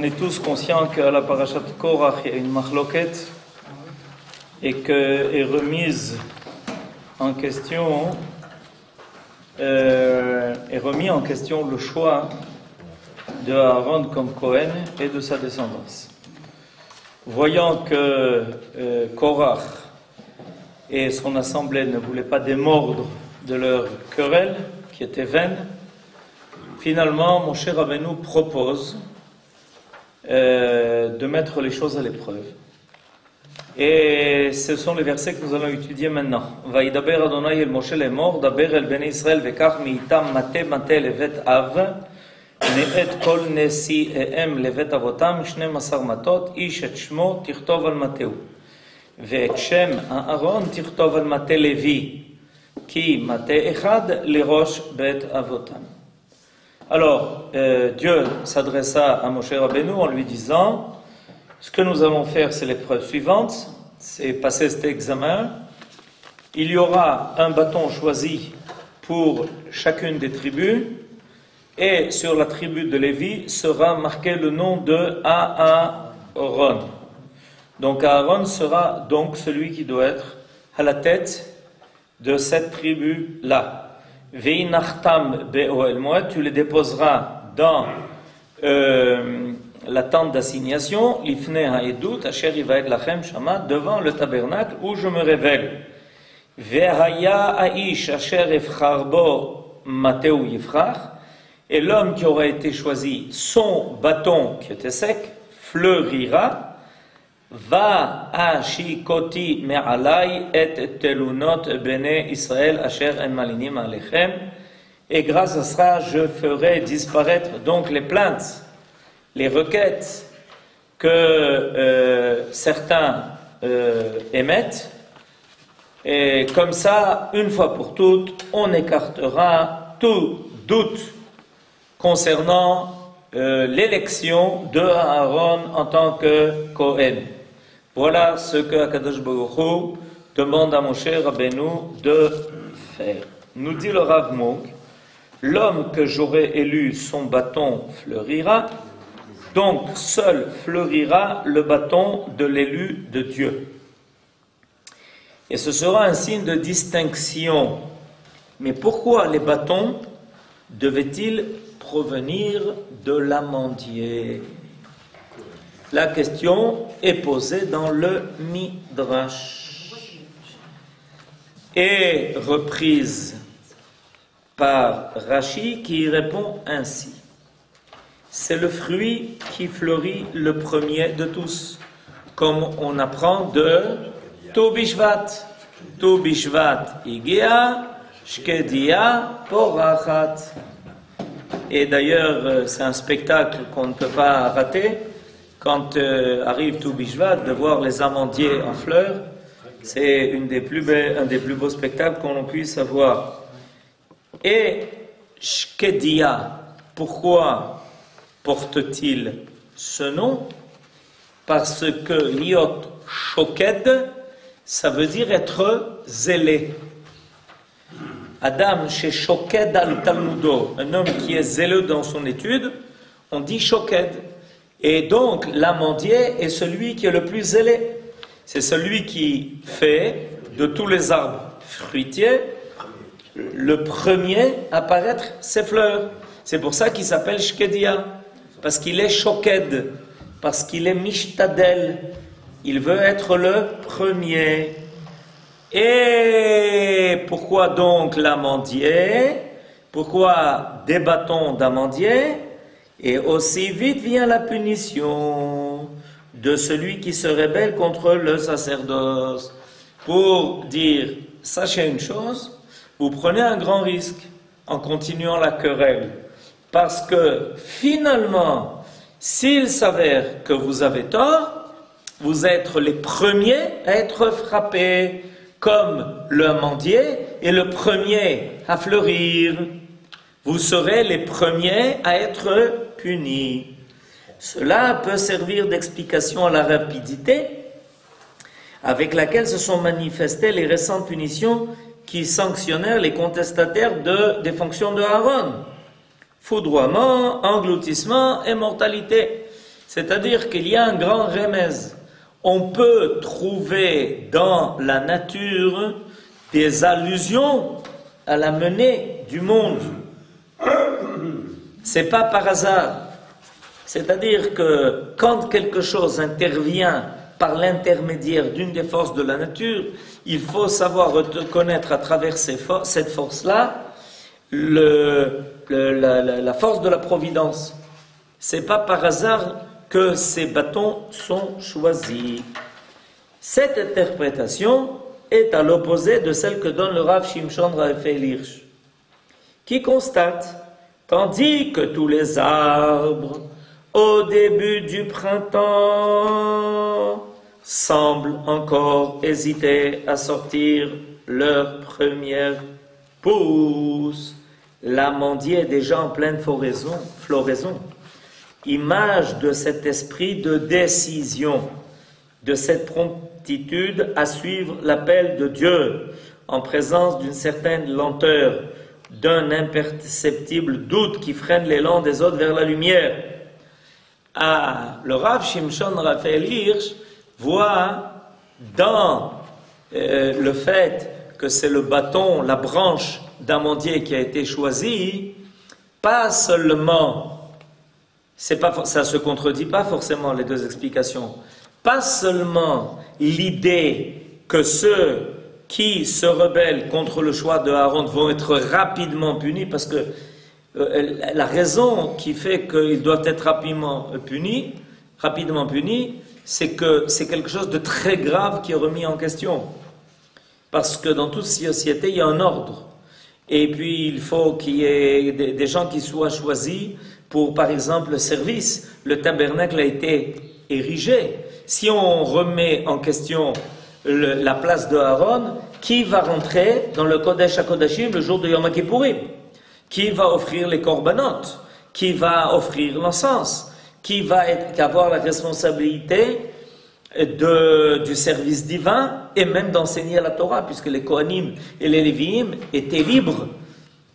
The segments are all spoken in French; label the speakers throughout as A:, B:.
A: est tous conscients qu'à la parashat Korach, il y a une machloket et qu'est remise en question, est remis en question le choix de Aaron comme Cohen et de sa descendance. Voyant que Korach et son assemblée ne voulaient pas démordre de leur querelle, qui était vaine, finalement, Moshe Rabbeinu propose de mettre les choses à l'épreuve. Et ce sont les versets que nous allons étudier maintenant. Vaïdaber Adonai el Moshe lemor, daber el bnei Israël vekach mi'itam mate levet av, ne'et kol nesi'ehem levet avotam, 12 matot, ish et shmo tirtov al mateu. Ve'et shem Aaron tirtov al mate Levi, ki mate echad lerosh bet avotam. Alors, Dieu s'adressa à Moshe Rabbeinu en lui disant: ce que nous allons faire, c'est l'épreuve suivante, c'est passer cet examen. Il y aura un bâton choisi pour chacune des tribus, et sur la tribu de Lévi sera marqué le nom de Aaron. Donc Aaron sera donc celui qui doit être à la tête de cette tribu-là. Ve'inachtam be'oel moed, tu les déposeras dans la tente d'assignation, l'ifnei ha'edut, asher yivaed lachem shama, devant le tabernacle où je me révèle. Ve'haya ha'ish asher efcharbo mateu yifrach, et l'homme qui aura été choisi, son bâton qui était sec, fleurira. Va ashikoti me'alai et telunot bene Israël asher en malinim alechem, et grâce à cela je ferai disparaître donc les plaintes, les requêtes que certains émettent, et comme ça, une fois pour toutes, on écartera tout doute concernant l'élection de Aaron en tant que Cohen. Voilà ce que Akadosh Baruch Hu demande à Moshe Rabbeinu de faire. Nous dit le Rav Munk: l'homme que j'aurai élu, son bâton fleurira, donc seul fleurira le bâton de l'élu de Dieu. Et ce sera un signe de distinction. Mais pourquoi les bâtons devaient-ils provenir de l'amandier? La question est posée dans le Midrash et reprise par Rashi qui répond ainsi: c'est le fruit qui fleurit le premier de tous, comme on apprend de Tu Bishvat. Tu Bishvat Igia Shkedia Porachat. Et d'ailleurs, c'est un spectacle qu'on ne peut pas rater. Quand arrive Tu Bishvat, de voir les amandiers en fleurs, c'est un des plus beaux spectacles qu'on puisse avoir. Et Shkedia, pourquoi porte-t-il ce nom? Parce que liot shoked, ça veut dire être zélé. Adam chez shoked al talmudo, un homme qui est zéleux dans son étude, on dit shoked. Et donc l'amandier est celui qui est le plus zélé. C'est celui qui fait de tous les arbres fruitiers le premier à paraître ses fleurs. C'est pour ça qu'il s'appelle Shkedia, parce qu'il est shoked, parce qu'il est mishtadel. Il veut être le premier. Et pourquoi donc l'amandier? Pourquoi des bâtons d'amandier? Et aussi vite vient la punition de celui qui se rebelle contre le sacerdoce. Pour dire, sachez une chose, vous prenez un grand risque en continuant la querelle. Parce que finalement, s'il s'avère que vous avez tort, vous êtes les premiers à être frappés, comme le amandier est le premier à fleurir. Vous serez les premiers à être punis. Cela peut servir d'explication à la rapidité avec laquelle se sont manifestées les récentes punitions qui sanctionnèrent les contestataires des fonctions de Aaron. Foudroiement, engloutissement et mortalité. C'est-à-dire qu'il y a un grand remez. On peut trouver dans la nature des allusions à la menée du monde. C'est pas par hasard. C'est-à-dire que quand quelque chose intervient par l'intermédiaire d'une des forces de la nature, il faut savoir reconnaître à travers cette force-là la force de la providence. C'est pas par hasard que ces bâtons sont choisis. Cette interprétation est à l'opposé de celle que donne le Rav Shimshon Raphaël Hirsch, qui constate, tandis que tous les arbres, au début du printemps, semblent encore hésiter à sortir leur première pousse, l'amandier est déjà en pleine floraison. Image de cet esprit de décision, de cette promptitude à suivre l'appel de Dieu, en présence d'une certaine lenteur, d'un imperceptible doute qui freine l'élan des autres vers la lumière. Le Rav Shimshon Raphaël Hirsch voit dans le fait que c'est le bâton, la branche d'amandier qui a été choisie, pas seulement, ça ne se contredit pas forcément les deux explications, pas seulement l'idée que ceux qui se rebellent contre le choix de Aaron vont être rapidement punis, parce que la raison qui fait qu'ils doivent être rapidement punis, c'est que c'est quelque chose de très grave qui est remis en question. Parce que dans toute société, il y a un ordre. Et puis, il faut qu'il y ait des gens qui soient choisis pour, par exemple, le service. Le tabernacle a été érigé. Si on remet en question la place de Aaron, qui va rentrer dans le Kodesh HaKodashim le jour de Yom Kippourim? Qui va offrir les korbanot? Qui va offrir l'encens? Qui va avoir la responsabilité du service divin et même d'enseigner la Torah, puisque les Kohanim et les Lévi'im étaient libres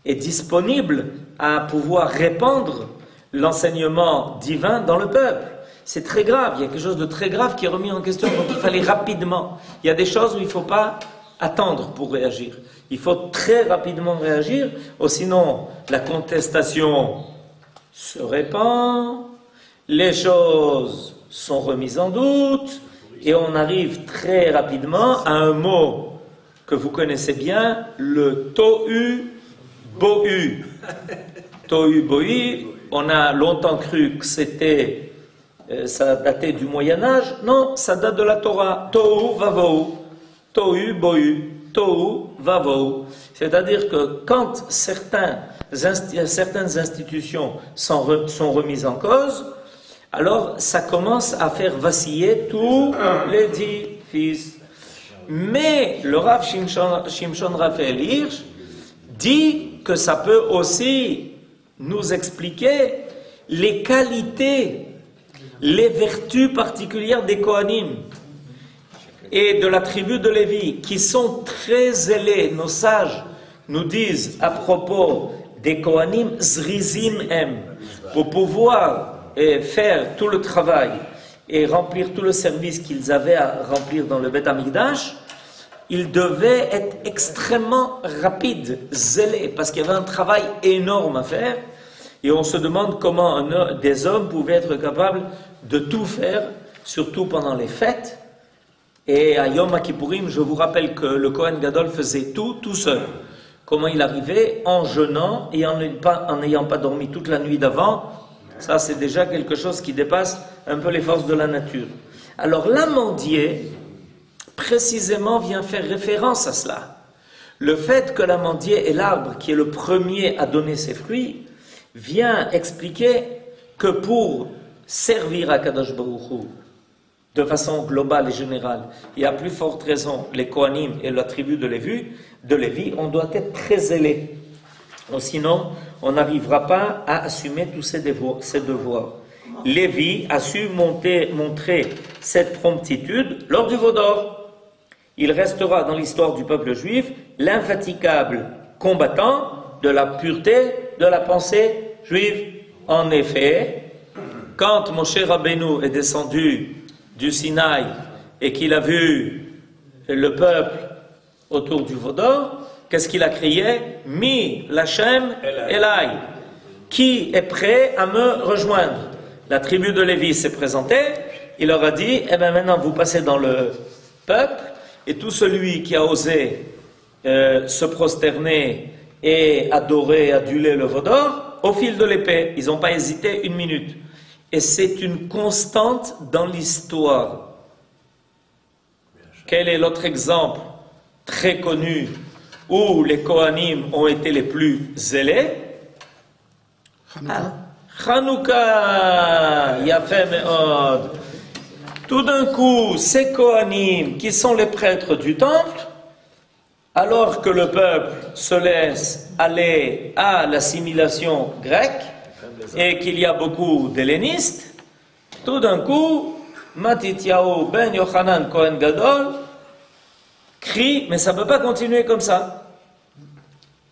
A: et disponibles à pouvoir répandre l'enseignement divin dans le peuple. C'est très grave, il y a quelque chose de très grave qui est remis en question, donc il fallait rapidement. Il y a des choses où il ne faut pas attendre pour réagir. Il faut très rapidement réagir, ou sinon la contestation se répand, les choses sont remises en doute, et on arrive très rapidement à un mot que vous connaissez bien, le tohu bohu. Tohu bohu, on a longtemps cru que ça datait du Moyen-Âge. Non, ça date de la Torah. Tohu vavohu. Tohu bohu. Tohu vavohu. C'est-à-dire que quand certaines institutions sont remises en cause, alors ça commence à faire vaciller tous les édifices. Mais le Rav Shimshon Raphaël Hirsch dit que ça peut aussi nous expliquer les qualités, les vertus particulières des Kohanim et de la tribu de Lévi, qui sont très zélés. Nos sages nous disent à propos des Kohanim, Zrizim em, pour pouvoir faire tout le travail et remplir tout le service qu'ils avaient à remplir dans le Beth Amikdash, ils devaient être extrêmement rapides, zélés, parce qu'il y avait un travail énorme à faire, et on se demande comment des hommes pouvaient être capables de tout faire, surtout pendant les fêtes. Et à Yom Kippourim, je vous rappelle que le Kohen Gadol faisait tout seul. Comment il arrivait? En jeûnant et en n'ayant pas dormi toute la nuit d'avant. Ça, c'est déjà quelque chose qui dépasse un peu les forces de la nature. Alors, l'amandier, précisément, vient faire référence à cela. Le fait que l'amandier est l'arbre qui est le premier à donner ses fruits, vient expliquer que pour servir à Kadosh Baruch Hu, de façon globale et générale, et à plus forte raison, les Kohanim et la tribu de Lévi, on doit être très zélé. Sinon, on n'arrivera pas à assumer tous ces devoirs. Lévi a su montrer cette promptitude lors du veau d'or. Il restera dans l'histoire du peuple juif l'infatigable combattant de la pureté de la pensée juive. En effet, quand Moshe Rabbeinu est descendu du Sinaï et qu'il a vu le peuple autour du veau d'or, qu'est-ce qu'il a crié? Mi Lachem Elai. Qui est prêt à me rejoindre? La tribu de Lévi s'est présentée, il leur a dit, eh bien maintenant vous passez dans le peuple, et tout celui qui a osé se prosterner et adorer, aduler le veau d'or, au fil de l'épée, ils n'ont pas hésité une minute. Et c'est une constante dans l'histoire. Quel est l'autre exemple très connu où les Kohanim ont été les plus zélés? Hanouka, Yafé Me'od. Tout d'un coup, ces Kohanim, qui sont les prêtres du temple, alors que le peuple se laisse aller à l'assimilation grecque et qu'il y a beaucoup d'hellénistes, tout d'un coup, Matityahu ben Yochanan Kohen Gadol crie, mais ça ne peut pas continuer comme ça.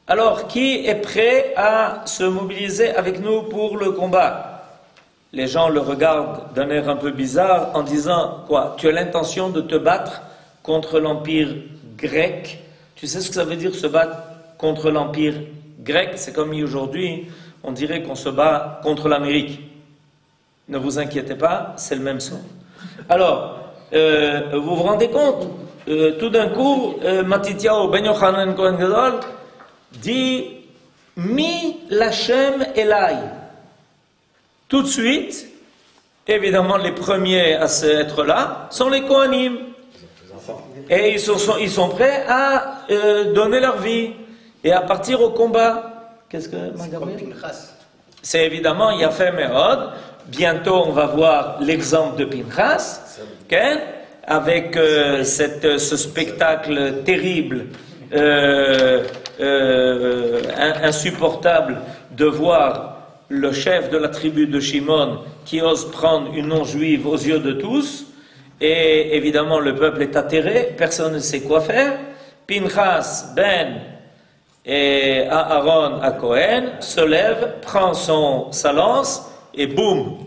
A: Alors, qui est prêt à se mobiliser avec nous pour le combat? Les gens le regardent d'un air un peu bizarre en disant, quoi, tu as l'intention de te battre contre l'empire grec? Tu sais ce que ça veut dire se battre contre l'empire grec? C'est comme aujourd'hui, on dirait qu'on se bat contre l'Amérique. Ne vous inquiétez pas, c'est le même son. Alors, vous vous rendez compte? Tout d'un coup, Matityahu ben Yochanan Kohen Gadol dit Mi Lachem Elai. Tout de suite, évidemment, les premiers à être là sont les Kohanim. Et ils sont prêts à donner leur vie et à partir au combat. Qu'est-ce que c'est évidemment Yafé Me'od. Bientôt, on va voir l'exemple de Pinchas, okay, avec ce spectacle terrible, insupportable de voir le chef de la tribu de Shimon qui ose prendre une non-juive aux yeux de tous. Et évidemment, le peuple est atterré, personne ne sait quoi faire. Pinchas ben et Aaron à Cohen se lève, prend sa lance et boum,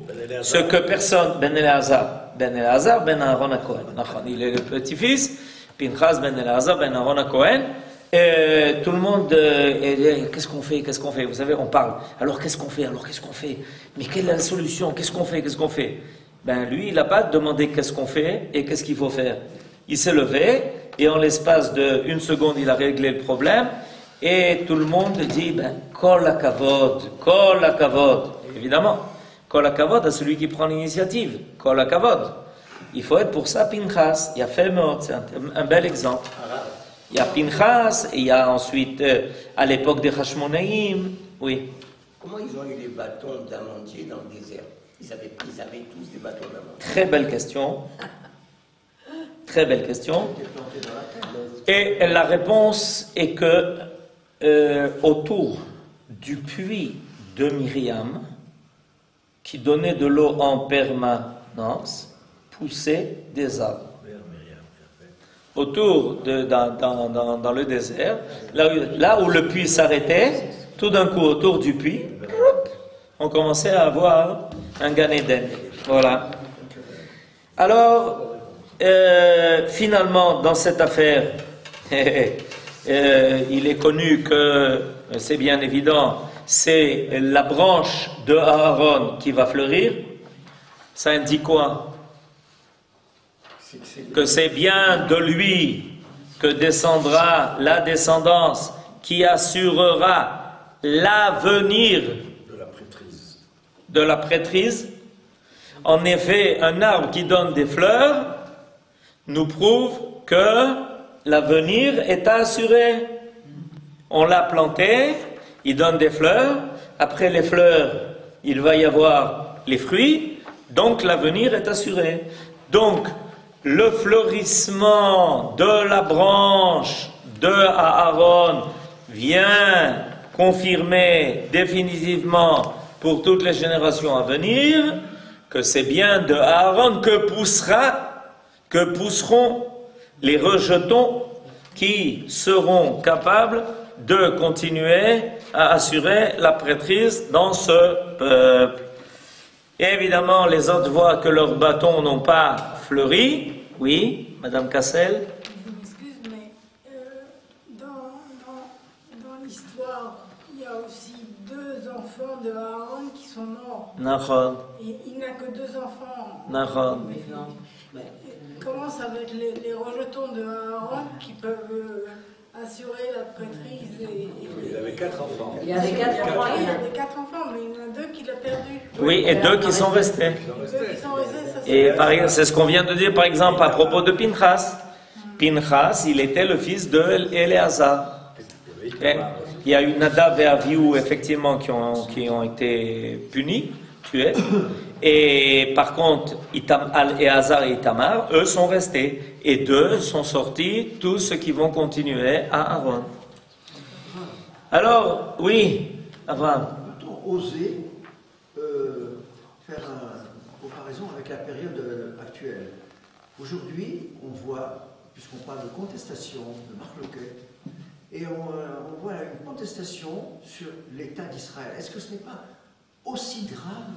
A: ce que personne, Ben Eleazar ben Aaron à Cohen, il est le petit-fils, Pinchas ben Eleazar ben Aaron à Cohen, et tout le monde, qu'est-ce qu'on fait, vous savez, on parle, alors qu'est-ce qu'on fait, mais quelle est la solution, qu'est-ce qu'on fait? Ben lui, il n'a pas demandé qu'est-ce qu'on fait et qu'est-ce qu'il faut faire. Il s'est levé et en l'espace d'une seconde, il a réglé le problème et tout le monde dit, ben, kol hakavod, évidemment, kol hakavod à celui qui prend l'initiative, kol hakavod. Il faut être pour ça Pinchas, il y a fait mort, c'est un bel exemple. Il y a Pinchas et il y a ensuite, à l'époque des Hashmonaïm, oui.
B: Comment ils ont eu les bâtons d'amandier dans le désert? Ils avaient tous des bâtons d'amandier.
A: Très belle question. Très belle question. Et la réponse est que autour du puits de Myriam, qui donnait de l'eau en permanence, poussaient des arbres. Autour, dans le désert, là où le puits s'arrêtait, tout d'un coup, autour du puits, on commençait à avoir un Gan Eden. Voilà. Alors, finalement, dans cette affaire, il est connu que, c'est bien évident, c'est la branche de Aaron qui va fleurir. Ça indique quoi? Que c'est bien de lui que descendra la descendance qui assurera l'avenir de la prêtrise. En effet, un arbre qui donne des fleurs nous prouve que l'avenir est assuré. On l'a planté, il donne des fleurs, après les fleurs, il va y avoir les fruits, donc l'avenir est assuré. Donc, le fleurissement de la branche de Aaron vient confirmer définitivement pour toutes les générations à venir que c'est bien de Aaron que pousseront les rejetons qui seront capables de continuer à assurer la prêtrise dans ce peuple. Et évidemment, les autres voient que leurs bâtons n'ont pas fleuri. Oui, Madame Cassel.
C: Je m'excuse, mais dans l'histoire, il y a aussi 2 enfants de Aaron qui sont morts.
A: Nahon.
C: Et il n'a que 2 enfants.
A: Nahon.
C: Comment ça va être les rejetons de Aaron qui peuvent assurer la prêtrise
D: Il avait 4 enfants.
E: Il y avait 4 enfants.
C: Il avait 4 enfants, mais il y en a 2 qu'il a perdus.
A: Oui, et 2 qui sont restés.
C: 2 qui sont restés, ça
A: Et c'est ce qu'on vient de dire par exemple à propos de Pinchas. Pinchas, il était le fils de Éléazar. Okay. Il y a eu Nadav et Avihu effectivement qui ont été punis, tués. Et par contre, Éléazar et Itamar, eux sont restés. Et 2 sont sortis, tous ceux qui vont continuer à Aaron. Alors, oui, Abraham.
F: Peut-on oser faire une comparaison avec la période actuelle? Aujourd'hui, on voit, puisqu'on parle de contestation, de marloquet, et on voit une contestation sur l'État d'Israël. Est-ce que ce n'est pas aussi grave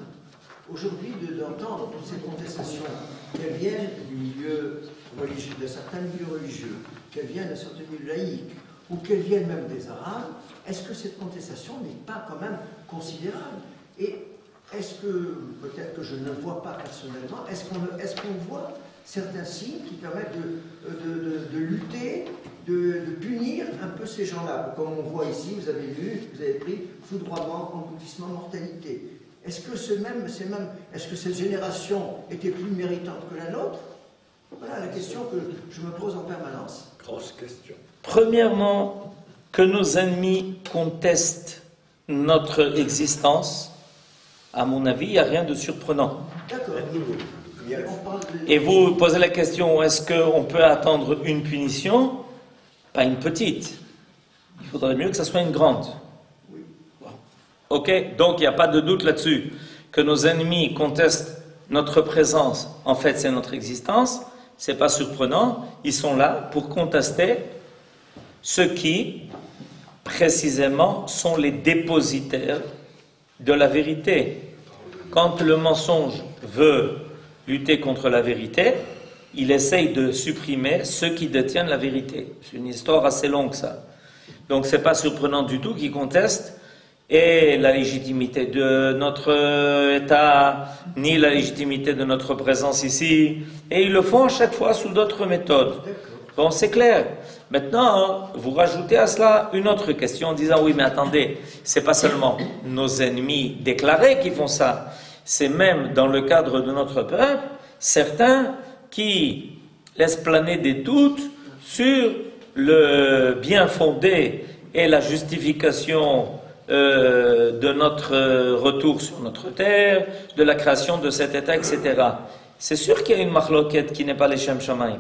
F: aujourd'hui d'entendre toutes ces contestations, qu'elles viennent du milieu religieux, de certains milieux religieux, qu'elles viennent de certains milieux laïcs, ou qu'elles viennent même des Arabes? Est-ce que cette contestation n'est pas quand même considérable? Et est-ce que, peut-être que je ne le vois pas personnellement, est-ce qu'on voit certains signes qui permettent de lutter, de punir un peu ces gens-là? Comme on voit ici, vous avez lu, vous avez pris foudroiement, engloutissement, mortalité. Est-ce que est-ce que cette génération était plus méritante que la nôtre? Voilà la question que je me pose en permanence.
D: Grosse question.
A: Premièrement, que nos ennemis contestent notre existence, à mon avis, il n'y a rien de surprenant.
F: D'accord.
A: Et vous posez la question, est-ce qu'on peut attendre une punition? Pas une petite. Il faudrait mieux que ça soit une grande. Ok, donc il n'y a pas de doute là-dessus. Que nos ennemis contestent notre présence, en fait c'est notre existence, c'est pas surprenant. Ils sont là pour contester ceux qui, précisément, sont les dépositaires de la vérité. Quand le mensonge veut lutter contre la vérité, il essaye de supprimer ceux qui détiennent la vérité. C'est une histoire assez longue, ça. Donc c'est pas surprenant du tout qu'ils contestent et la légitimité de notre État, ni la légitimité de notre présence ici. Et ils le font à chaque fois sous d'autres méthodes. Bon, c'est clair. Maintenant, vous rajoutez à cela une autre question en disant, oui, mais attendez, c'est pas seulement nos ennemis déclarés qui font ça, c'est même dans le cadre de notre peuple, certains qui laissent planer des doutes sur le bien fondé et la justification de notre retour sur notre terre, de la création de cet État, etc. C'est sûr qu'il y a une marloquette qui n'est pas les Shem Shamaim.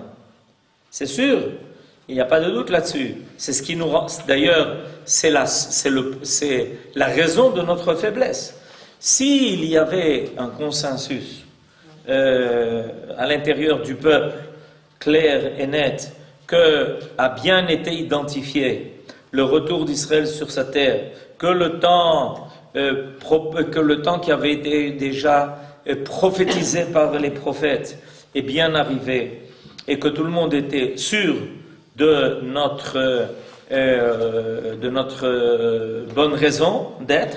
A: C'est sûr, il n'y a pas de doute là-dessus. C'est ce qui nous rend. D'ailleurs, c'est la raison de notre faiblesse. S'il y avait un consensus à l'intérieur du peuple, clair et net, que a bien été identifié le retour d'Israël sur sa terre, que le temps qui avait été déjà prophétisé par les prophètes est bien arrivé, et que tout le monde était sûr de notre bonne raison d'être,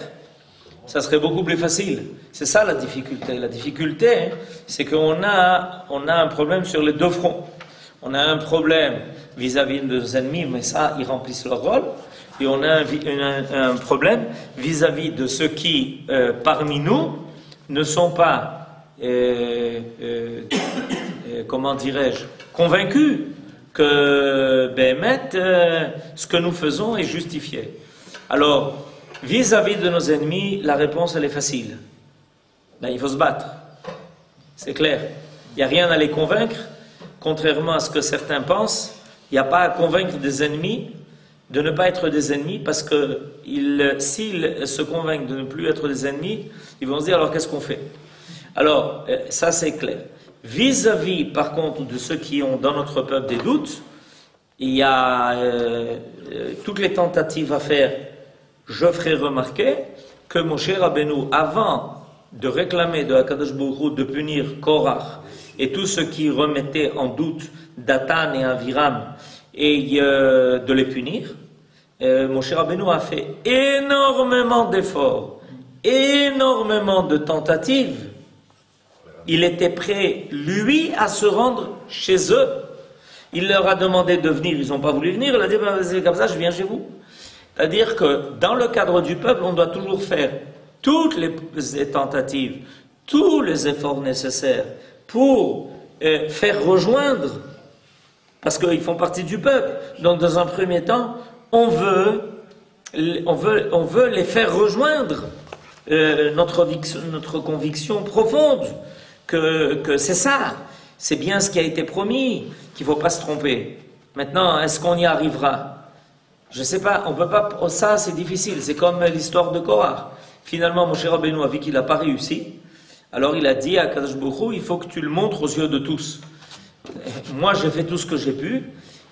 A: ça serait beaucoup plus facile. C'est ça la difficulté. La difficulté, c'est qu'on a un problème sur les deux fronts. On a un problème vis-à-vis de nos ennemis, mais ça, ils remplissent leur rôle. Et on a un problème vis-à-vis de ceux qui, parmi nous, ne sont pas, comment dirais-je, convaincus que ce que nous faisons est justifié. Alors, vis-à-vis de nos ennemis, la réponse, elle est facile. Il faut se battre. C'est clair. Il n'y a rien à les convaincre. Contrairement à ce que certains pensent, il n'y a pas à convaincre des ennemis de ne pas être des ennemis, parce que s'ils se convainquent de ne plus être des ennemis, ils vont se dire, alors qu'est-ce qu'on fait? Alors, ça c'est clair. Vis-à-vis, par contre, de ceux qui ont dans notre peuple des doutes, il y a toutes les tentatives à faire. Je ferai remarquer que Moshe Rabbeinu, avant de réclamer de Akadosh Baruch Hu de punir Korach et tout ce qui remettait en doute Datan et Aviram et de les punir, Moshe Rabbeinu a fait énormément d'efforts, énormément de tentatives. Il était prêt, lui, à se rendre chez eux. Il leur a demandé de venir, ils n'ont pas voulu venir. Il a dit, c'est comme ça, je viens chez vous. C'est-à-dire que dans le cadre du peuple, on doit toujours faire toutes les tentatives, tous les efforts nécessaires pour faire rejoindre, parce qu'ils font partie du peuple. Donc dans un premier temps, on veut les faire rejoindre notre conviction profonde que c'est ça, c'est bien ce qui a été promis, qu'il ne faut pas se tromper. Maintenant, est-ce qu'on y arrivera? Je ne sais pas, on peut pas. Ça, c'est difficile. C'est comme l'histoire de Korach. Finalement, Moshe Rabbeinu a vu qu'il n'a pas réussi. Alors il a dit à Kadosh Baruch Hu, il faut que tu le montres aux yeux de tous. Moi, j'ai fait tout ce que j'ai pu.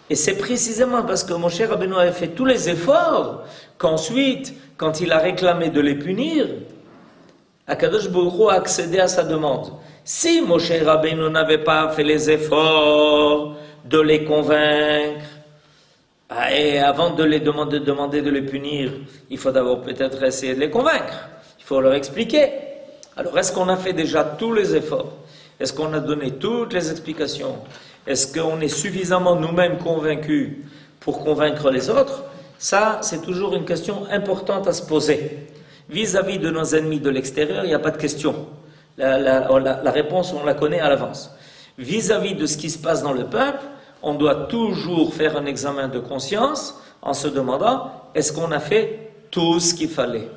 A: Et c'est précisément parce que Moshe Rabbeinu avait fait tous les efforts qu'ensuite, quand il a réclamé de les punir, Akadosh Baruch Hu a accédé à sa demande. Si Moshe Rabbeinu n'avait pas fait les efforts de les convaincre, et avant de les demander de les punir, il faut d'abord peut-être essayer de les convaincre. Il faut leur expliquer. Alors, est-ce qu'on a fait déjà tous les efforts? Est-ce qu'on a donné toutes les explications? Est-ce qu'on est suffisamment nous-mêmes convaincus pour convaincre les autres? Ça, c'est toujours une question importante à se poser. Vis-à-vis de nos ennemis de l'extérieur, il n'y a pas de question. La réponse, on la connaît à l'avance. Vis-à-vis de ce qui se passe dans le peuple, on doit toujours faire un examen de conscience en se demandant, est-ce qu'on a fait tout ce qu'il fallait?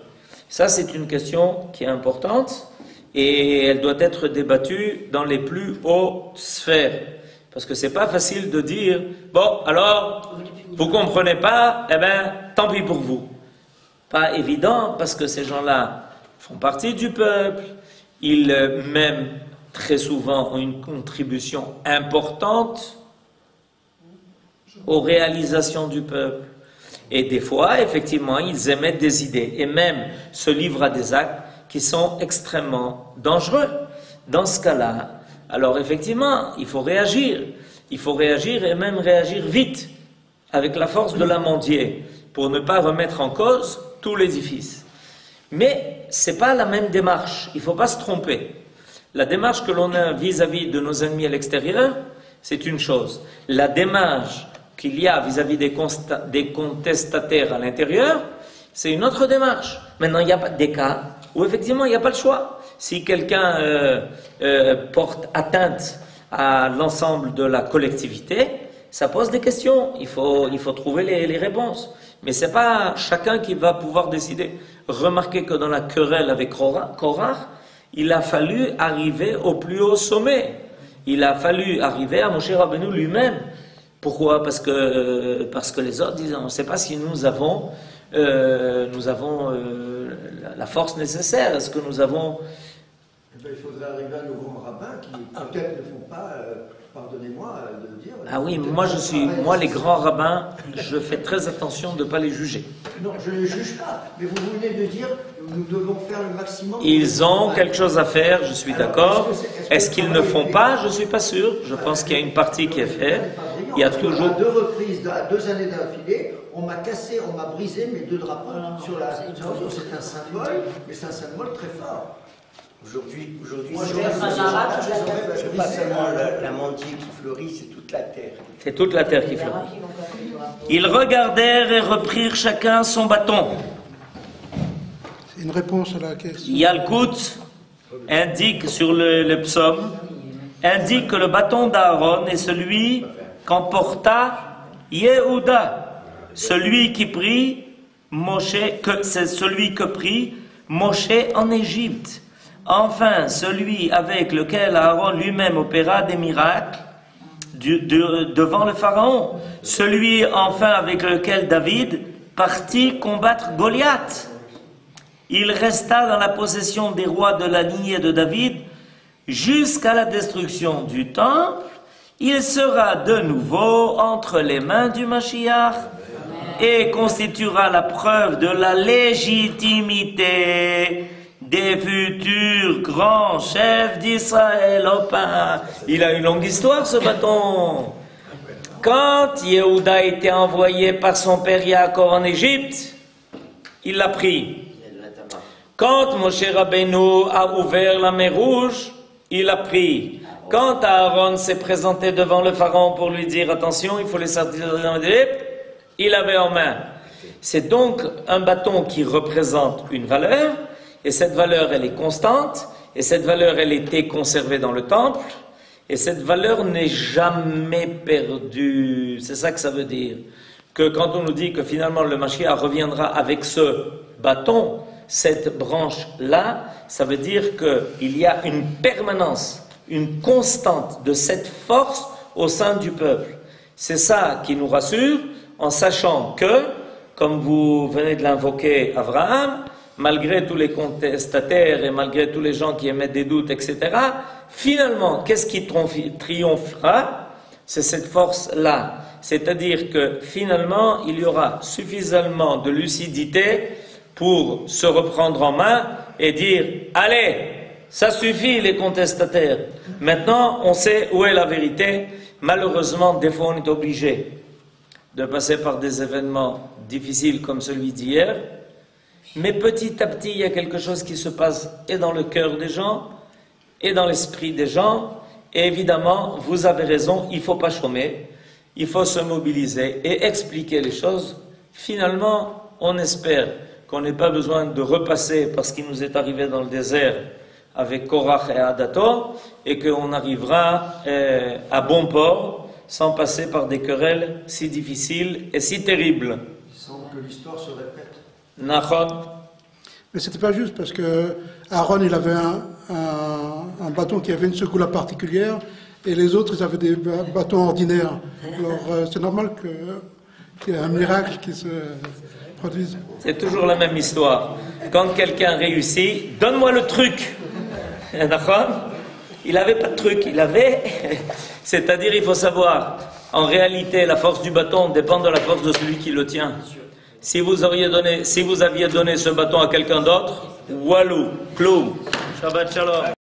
A: Ça, c'est une question qui est importante et elle doit être débattue dans les plus hautes sphères. Parce que c'est pas facile de dire, bon, alors, vous comprenez pas, eh bien, tant pis pour vous. Pas évident, parce que ces gens-là font partie du peuple, ils même très souvent ont une contribution importante aux réalisations du peuple. Et des fois, effectivement, ils émettent des idées et même se livrent à des actes qui sont extrêmement dangereux. Dans ce cas-là, alors effectivement, il faut réagir. Il faut réagir et même réagir vite, avec la force de l'amandier, pour ne pas remettre en cause tout l'édifice. Mais ce n'est pas la même démarche, il ne faut pas se tromper. La démarche que l'on a vis-à-vis de nos ennemis à l'extérieur, c'est une chose. La démarche qu'il y a vis-à-vis des contestataires à l'intérieur, c'est une autre démarche. Maintenant, il y a des cas où effectivement il n'y a pas le choix. Si quelqu'un porte atteinte à l'ensemble de la collectivité, ça pose des questions. Il faut trouver les réponses. Mais ce n'est pas chacun qui va pouvoir décider. Remarquez que dans la querelle avec Korach, il a fallu arriver au plus haut sommet. Il a fallu arriver à Moshe Rabbeinu lui-même. Pourquoi? Parce que les autres disent, on ne sait pas si nous avons la force nécessaire. Est-ce que nous avons...
F: Eh bien, il faudrait arriver à nos grands rabbins qui peut-être ne font pas, pardonnez-moi de le dire...
A: Ah oui, moi les grands rabbins, je fais très attention de ne pas les juger.
F: Non, je ne les juge pas, mais vous venez de dire, nous devons faire le maximum...
A: Ils ont quelque chose à faire, je suis d'accord. Est-ce qu'ils ne font pas? Je ne suis pas sûr. Je pense qu'il y a une partie qui est faite. Il y a toujours...
F: À 2 reprises, à 2 années d'affilée, on m'a cassé, on m'a brisé mes 2 drapeaux sur la... C'est un symbole, mais c'est un symbole très fort.
B: Aujourd'hui,
F: Moi,
B: c'est pas seulement l'amandier qui fleurit, c'est toute la terre.
A: C'est toute la terre qui fleurit. Ils regardèrent et reprirent chacun son bâton.
E: C'est une réponse à la question.
A: Yalkut indique sur le psaume, indique que le bâton d'Aaron est celui qu'emporta Yehuda, celui qui prit Moshe, c'est celui que prit Moshe en Égypte. Enfin, celui avec lequel Aaron lui-même opéra des miracles devant le Pharaon. Celui enfin avec lequel David partit combattre Goliath. Il resta dans la possession des rois de la lignée de David jusqu'à la destruction du temple. Il sera de nouveau entre les mains du Mashiach et constituera la preuve de la légitimité des futurs grands chefs d'Israël au pain. Il a une longue histoire, ce bâton. Quand Yehuda a été envoyé par son père Yaakov en Égypte, il l'a pris. Quand Moshe Rabbeinu a ouvert la mer Rouge, il l'a pris. Quand Aaron s'est présenté devant le pharaon pour lui dire attention, il faut les sortir de l'Égypte, il avait en main. C'est donc un bâton qui représente une valeur, et cette valeur elle est constante, et cette valeur elle était conservée dans le temple, et cette valeur n'est jamais perdue. C'est ça que ça veut dire. Que quand on nous dit que finalement le Mashiach reviendra avec ce bâton, cette branche-là, ça veut dire qu'il y a une permanence, une constante de cette force au sein du peuple. C'est ça qui nous rassure, en sachant que, comme vous venez de l'invoquer Abraham, malgré tous les contestataires et malgré tous les gens qui émettent des doutes, etc., finalement, qu'est-ce qui triomphera? C'est cette force-là. C'est-à-dire que finalement, il y aura suffisamment de lucidité pour se reprendre en main et dire « Allez, ça suffit les contestataires. Maintenant, on sait où est la vérité. » Malheureusement, des fois, on est obligé de passer par des événements difficiles comme celui d'hier. Mais petit à petit, il y a quelque chose qui se passe et dans le cœur des gens et dans l'esprit des gens. Et évidemment, vous avez raison, il ne faut pas chômer, il faut se mobiliser et expliquer les choses. Finalement, on espère qu'on n'ait pas besoin de repasser par ce qui nous est arrivé dans le désert avec Korach et Adato, et qu'on arrivera à bon port sans passer par des querelles si difficiles et si terribles.
F: Il semble que l'histoire se répète.
A: Nachon.
E: Mais c'était pas juste parce que Aaron il avait un bâton qui avait une secoula particulière et les autres ils avaient des bâtons ordinaires. Alors c'est normal qu'il y ait un miracle qui se produise.
A: C'est toujours la même histoire. Quand quelqu'un réussit, donne-moi le truc. Nachon. Il n'avait pas de truc, il avait... C'est-à-dire, il faut savoir, en réalité, la force du bâton dépend de la force de celui qui le tient. Si vous aviez donné ce bâton à quelqu'un d'autre, walou, clou, Shabbat Shalom.